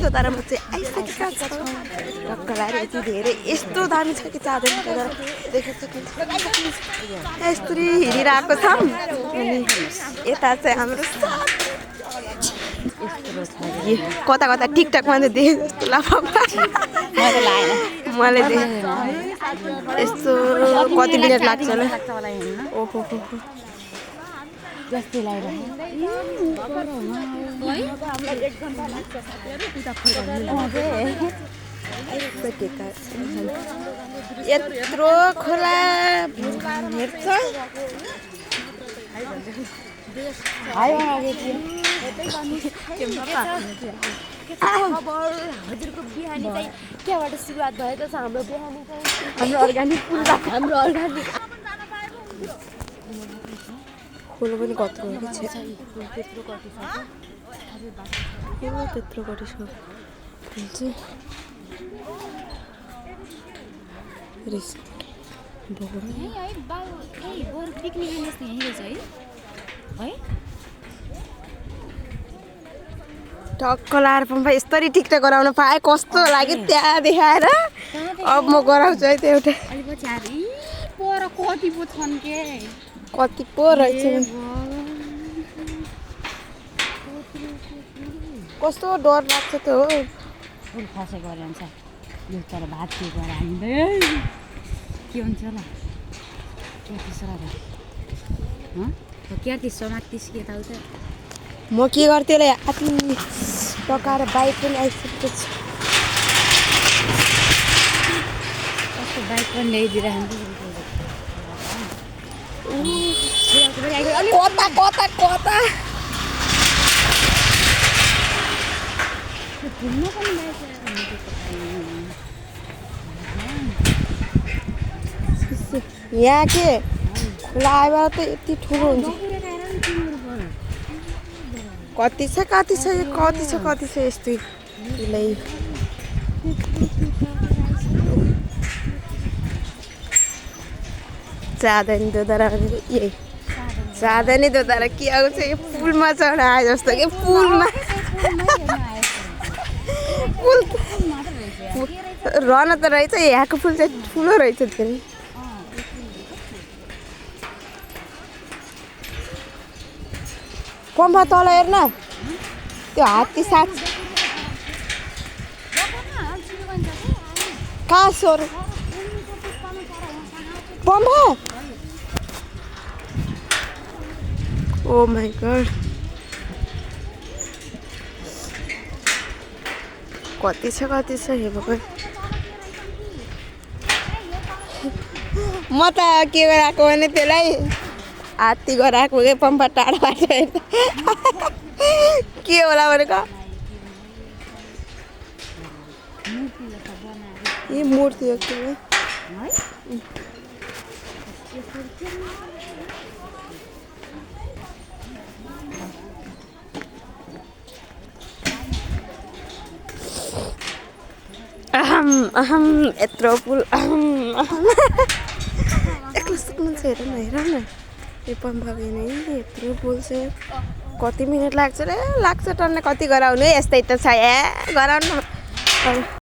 दोधारामा चाहिँ आइसकेका छौँ। ढक्कलाएर यति धेरै यस्तो दामी छ कि चाँदनी दोधारा देखेर यस्तरी हिँडिरहेको छौँ। अनि यता चाहिँ हाम्रो कता कता टिकटकमा चाहिँ देखेँ जस्तो लाफामा मैले देखेँ। यस्तो कति मिनट लाग्छ होला? ओहो जस्तै यत्रो खोला हेर्छ हजुरको बिहानी चाहिँ त्यहाँबाट सुरुवात भएको छ। हाम्रो बिहानी चाहिँ हाम्रो अर्ग्यानिक फुल हाम्रो अर्ग्यानिक खोलो पनि कत्रो त्यत्रो कति छ टक्क लाएर पम्पा यस्तरी टिकटक गराउन पाएँ कस्तो लाग्यो त्यहाँ देखाएर। अब म गराउँछु है त्यो एउटा कति पो रहेछ कस्तो डर लाग्छ त हो। फुल खसे गरे हुन्छ यो तर भात के गरेर हाल्दै के हुन्छ होला 3430 के थाहा त म के गर्थेँ होला आफै पकाएर बाइक पनि आइसकेको छु। कस्तो बाइक पनि ल्याइदिइरहन्छ कता कता कता यहाँ के खोला आएर त यति ठुलो हुन्छ। कति छ यस्तै उसलाई चाँदनी दोधारा यही चाँदनी दोधारा के आउँछ यो पुलमा चढ आए जस्तो कि पुलमा पुल रहन त रहेछ। यहाँको पुल चाहिँ ठुलो रहेछ धेरै। पम्फा तल हेर्न त्यो हात्ती साथ कहाँ सोर पम्फा ओ माई गॉड कति छ हे भगवान। म त के गराएको भने त्यसलाई हात्ती गराएको के पम्फा टाढाबाट हेर्दा के होला भनेको ए मूर्ति हो के अहम यत्रो पुल एक्लो सुक्नु छ। हेर न यो पम्फा गएन यत्रो पुल छ। कति मिनट लाग्छ रे लाग्छ टन्ने कति गराउनु यस्तै त छ गराउनु।